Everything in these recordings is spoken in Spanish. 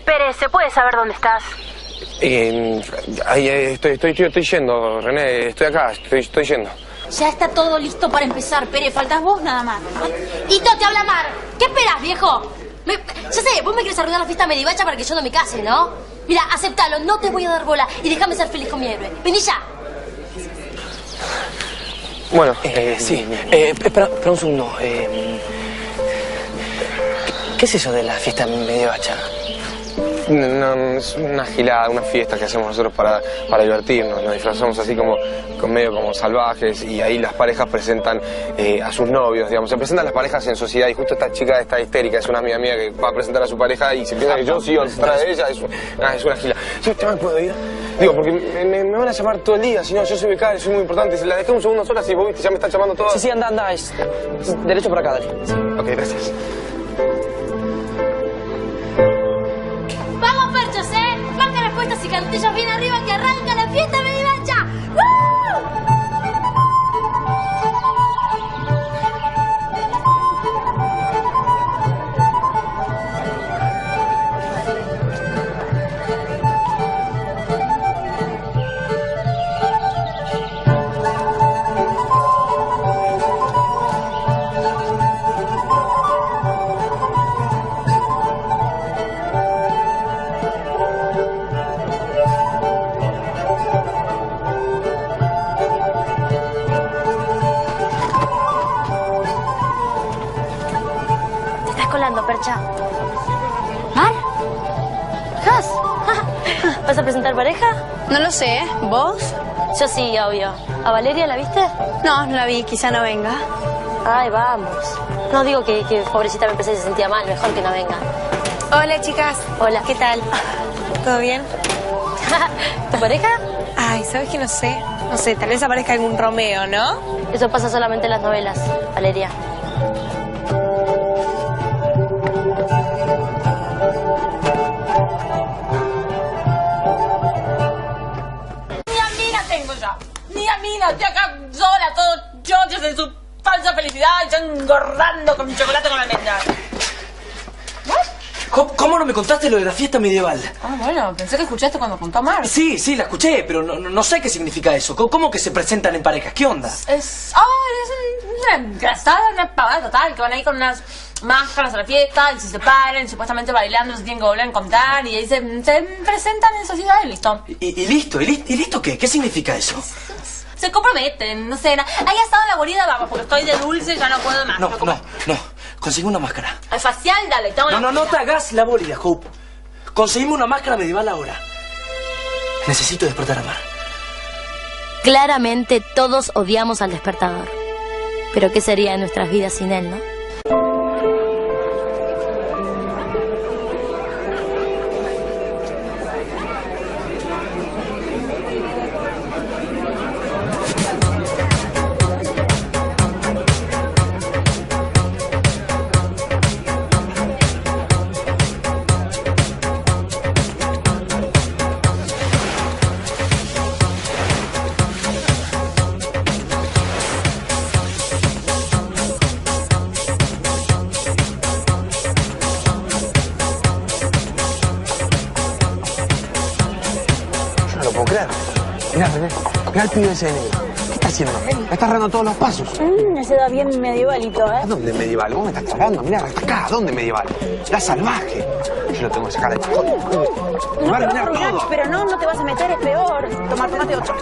Pérez, ¿se puede saber dónde estás? Ahí estoy yendo, René, estoy acá, estoy yendo. Ya está todo listo para empezar, Pérez, faltas vos nada más. Tito, te habla Mar. ¿Qué esperas, viejo? Ya sé, vos me querés arruinar la fiesta medivacha para que yo no me case, ¿no? Mira, aceptalo, no te voy a dar bola y déjame ser feliz con mi héroe. Vení ya. Bueno, sí. Espera un segundo. ¿Qué es eso de la fiesta medievacha? No, es una gilada, una fiesta que hacemos nosotros para divertirnos. Nos disfrazamos así como medio como salvajes y ahí las parejas presentan a sus novios, digamos. Se presentan las parejas en sociedad y justo esta chica está histérica, es una amiga mía que va a presentar a su pareja y se piensa que yo sigo detrás de ella. Es una gilada. ¿Sí, usted me puede ir? Digo, porque me van a llamar todo el día, si no, yo soy becario, soy muy importante. Si la dejé un segundo sola, si vos viste, ya me están llamando todas. Sí, anda, es derecho por acá, dale. Sí. Ok, gracias. ¡Vamos, perchos, Pongan las puestas y cantillas bien arriba que arranca la fiesta medivacha. ¡Woo! Percha. ¿Mar? ¿Has? ¿Vas a presentar pareja? No lo sé, ¿vos? Yo sí, obvio. ¿A Valeria la viste? No, no la vi, quizá no venga. Ay, vamos. No digo que pobrecita me empecé y se sentía mal, mejor que no venga. Hola, chicas. Hola. ¿Qué tal? ¿Todo bien? ¿Tu pareja? Ay, ¿sabes qué? No sé. No sé, tal vez aparezca algún Romeo, ¿no? Eso pasa solamente en las novelas, Valeria. Estoy acá sola, todos chochos en su falsa felicidad y yo engordando con mi chocolate con almendras. ¿Cómo no me contaste lo de la fiesta medieval? Ah, bueno, pensé que escuchaste cuando contó Mar. Sí, la escuché, pero no sé qué significa eso. ¿Cómo que se presentan en parejas? ¿Qué onda? Es una engrasada, una pavada total, que van ahí con unas máscaras a la fiesta y se separan, supuestamente bailando, se tienen que volver a encontrar y ahí se presentan en sociedad y listo. ¿Y listo? ¿Y listo qué? ¿Qué significa eso? Se comprometen, no sé, ahí ha estado la guarida, vamos, porque estoy de dulce y ya no puedo más. No. Conseguime una máscara. Al facial, dale, tengo la No te hagas la bólida, Hope. Conseguime una máscara medieval ahora. Necesito despertar a Mar. Claramente todos odiamos al despertador. Pero ¿qué sería de nuestras vidas sin él, no? Mirá al pibe ese de negro. ¿Qué está haciendo? Me está errando todos los pasos. Ese da bien medievalito, ¿eh? ¿A dónde medieval? Vos me estás cagando. Mirá, hasta acá. ¿A dónde medieval? La salvaje. Yo lo tengo que sacar de... No, Va a arruinar todo. pero no te vas a meter, es peor. Tomate otro.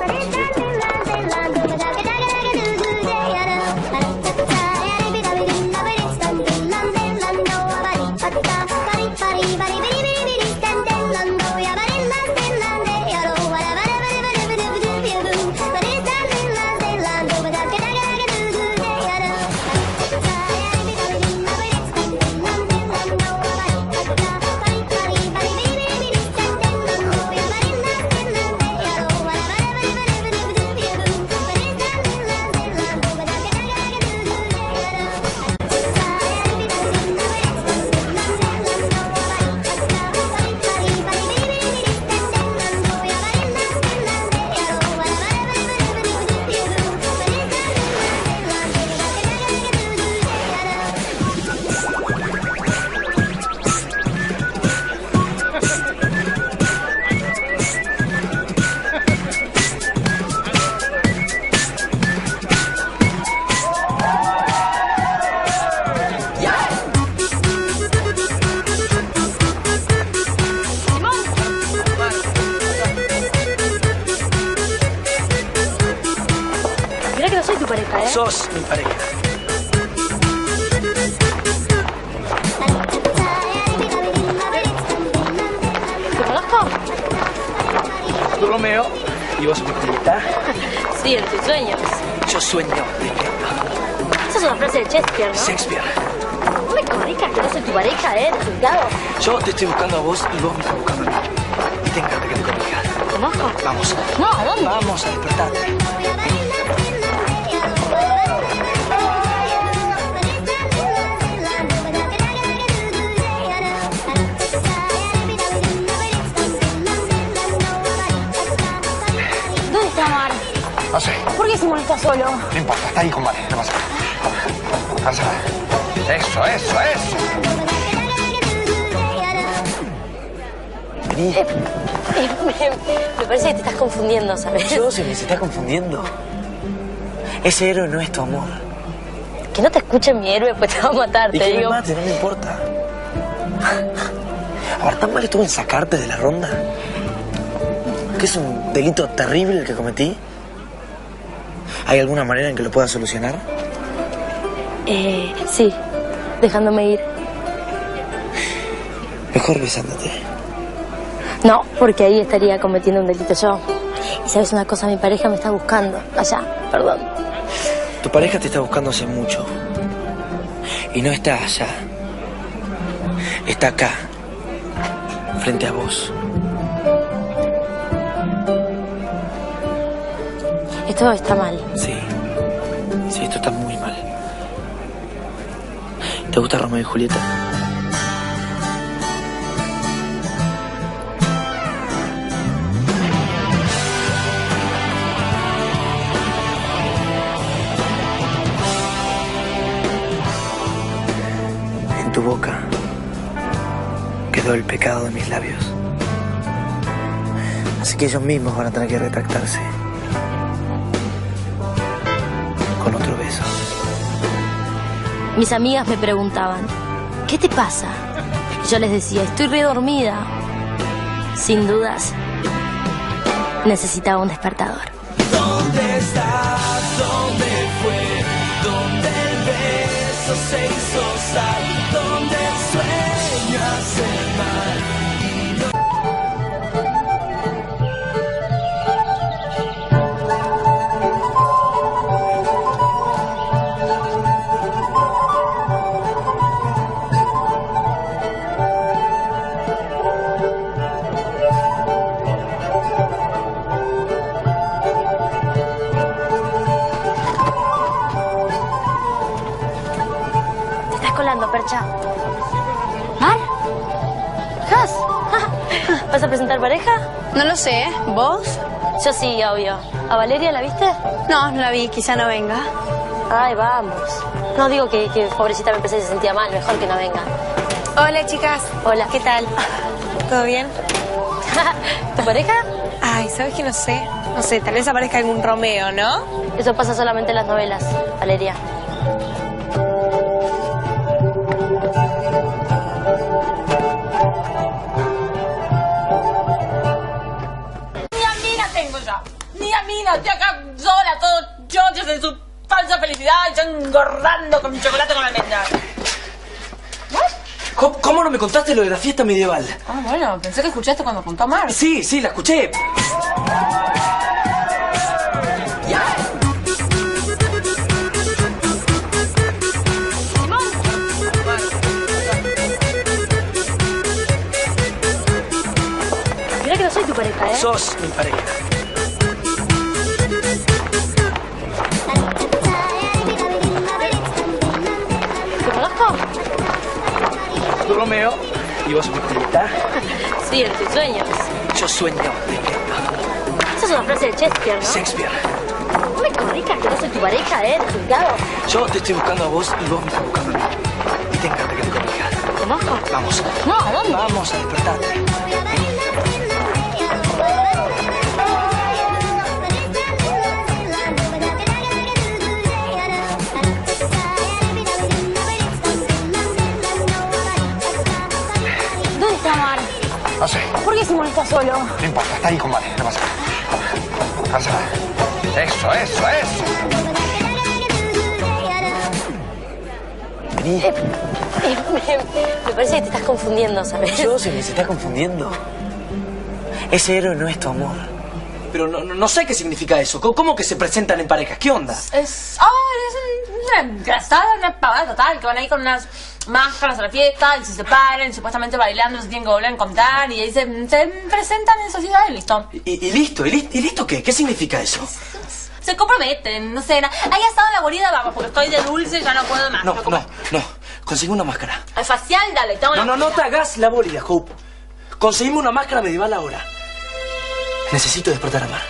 Sos mi pareja. ¿Te conozco? Tú Romeo y vos mi Julieta. Sí, en tus sueños. Yo sueño despierto. Esa es una frase de Shakespeare, ¿no? Shakespeare. No me corrijas que no soy tu pareja, Thiago. Yo te estoy buscando a vos y vos me estás buscando a mí. Y te encanta que te corrijas. ¿Te conozco? Vamos. No, ¿a dónde? Vamos a despertarte. ¿Dónde está Mar? No sé, ¿Por qué se molesta solo? no importa, está ahí con Vale, no pasa nada. Alza. Eso. Vení. Me parece que te estás confundiendo, ¿sabes? Yo se me está confundiendo. Ese héroe no es tu amor. Que no te escuche mi héroe, pues te va a matar, Y te que me digo. mate, no me importa. Ahora, ¿tan mal estuvo en sacarte de la ronda? ¿Que es un delito terrible el que cometí? ¿Hay alguna manera en que lo pueda solucionar? Sí, dejándome ir. Mejor besándote. No, porque ahí estaría cometiendo un delito yo. Y sabes una cosa, mi pareja me está buscando. Allá, perdón. Tu pareja te está buscando hace mucho. Y no está allá. Está acá. Frente a vos. Esto está mal. Sí. Sí, esto está muy mal. ¿Te gusta Romeo y Julieta? En tu boca quedó el pecado de mis labios. Así que ellos mismos van a tener que retractarse. Con otro beso. Mis amigas me preguntaban, ¿qué te pasa? Y yo les decía, estoy redormida. Sin dudas, necesitaba un despertador. ¿Dónde estás? ¿Dónde fue? ¿Dónde el beso se hizo sal? ¿Dónde el sueño hace mal? Percha. ¿Mar? ¿Has? ¿Vas a presentar pareja? No lo sé, ¿vos? Yo sí, obvio. ¿A Valeria la viste? No, no la vi, quizá no venga. Ay, vamos. No, digo que pobrecita me empecé y se sentía mal, mejor que no venga. Hola, chicas. Hola. ¿Qué tal? ¿Todo bien? ¿Tu pareja? Ay, ¿sabes qué? No sé. No sé, tal vez aparezca algún Romeo, ¿no? Eso pasa solamente en las novelas, Valeria. Estoy acá sola, todos chochos en su falsa felicidad y yo engordando con mi chocolate con almendras. ¿Cómo no me contaste lo de la fiesta medieval? Ah, bueno, pensé que escuchaste cuando contó Mar. Sí, la escuché. Mira que no soy tu pareja, ¿eh? Sos mi pareja. ¿Te conozco? Tú Romeo y vos mi Julieta. Sí, en tus sueños. Yo sueño despierto. Esa es una frase de Shakespeare, ¿no? Shakespeare. No me corrijas que no soy tu pareja, Thiago. Yo te estoy buscando a vos y vos me estás buscando a mí. Y te encanta que te corrijas. ¿Te conozco? Vamos. No, ¿a dónde? Vamos a despertarte. ¿Dónde está Mar? No sé, ¿Por qué se molesta solo? no importa, está ahí con Vale, no pasa nada. Alza. Eso. Vení. Me parece que te estás confundiendo, ¿sabes? ¿Yo se me está confundiendo? Ese héroe no es tu amor. Pero no sé qué significa eso. ¿Cómo que se presentan en parejas? ¿Qué onda? Es una engrasada, una pavada total, que van ahí con unas máscaras a la fiesta y se separan, supuestamente bailando, se tienen que volver a encontrar y ahí se presentan en sociedad y listo. ¿Y listo? ¿Y listo qué? ¿Qué significa eso? Se comprometen, no sé, ahí estado la aburrida, vamos, porque estoy de dulce y ya no puedo más. No. Conseguime una máscara. Al facial, dale, toma. No te hagas la bolida, Hope. Conseguime una máscara medieval ahora. Necesito despertar a Mar.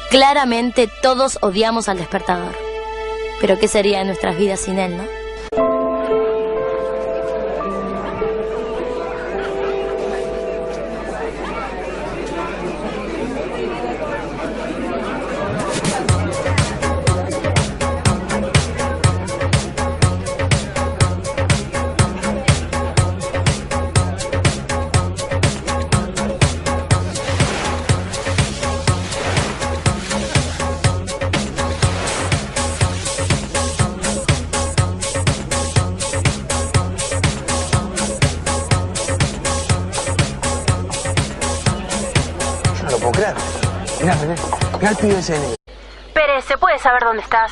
Claramente todos odiamos al despertador. Pero ¿qué sería de nuestras vidas sin él, no? Mirá, René, mirá el pibe ese de negro. Pérez, ¿se puede saber dónde estás?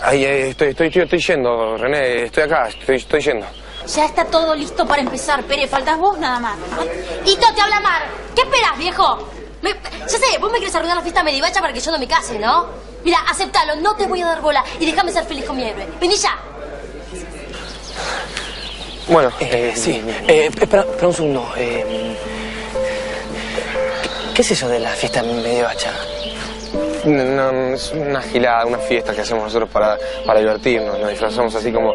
Ahí estoy yendo, René, estoy acá, estoy yendo. Ya está todo listo para empezar, Pérez. Faltas vos nada más. Tito, te habla Mar. ¿Qué esperas, viejo? Ya sé, vos me querés arruinar la fiesta medivacha para que yo no me case, ¿no? Mira, aceptalo, no te voy a dar bola y déjame ser feliz con mi héroe. Vení ya. Bueno, sí. Espera un segundo. ¿Qué es eso de la fiesta medievacha? Es una gilada, una fiesta que hacemos nosotros para divertirnos. Nos disfrazamos así como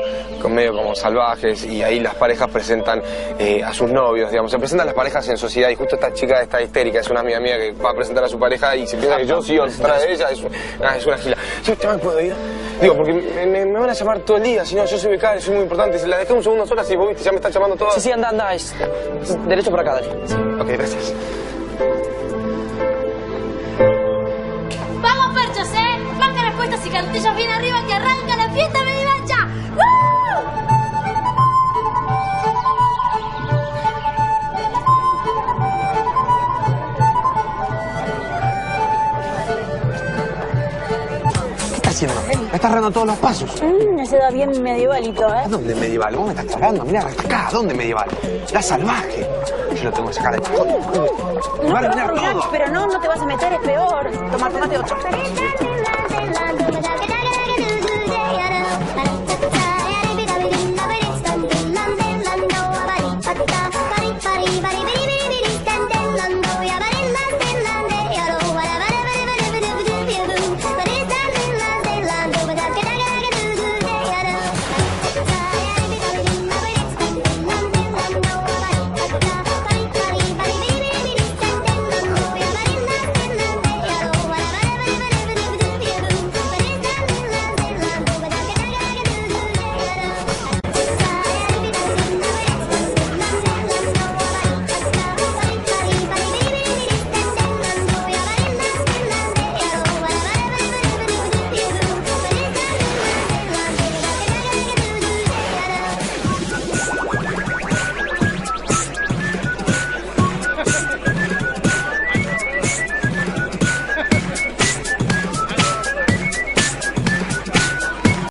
medio como salvajes y ahí las parejas presentan a sus novios, digamos. Se presentan las parejas en sociedad y justo esta chica está histérica, es una amiga mía que va a presentar a su pareja y se piensa que yo sigo detrás de ella. Es una gilada. ¿Sí, usted me puedo ir? Digo, porque me van a llamar todo el día, si no, yo soy becario, soy muy importante. Si la dejé un segundo sola, si vos viste, ya me están llamando todas. Sí, anda, es derecho por acá, dale. Ok, gracias. ¡Vamos, perchos, Máscaras puestas y cartillas bien arriba que arranca la fiesta medivacha. ¡Woo! ¿Qué está haciendo? Me está errando todos los pasos. Ese da bien medievalito, ¿A dónde medieval? Vos me estás cagando. Mirá, hasta acá. ¿A dónde medieval? La salvaje. Yo lo tengo que sacar de aquí. No, pero no te vas a meter, es peor. Tomate otro.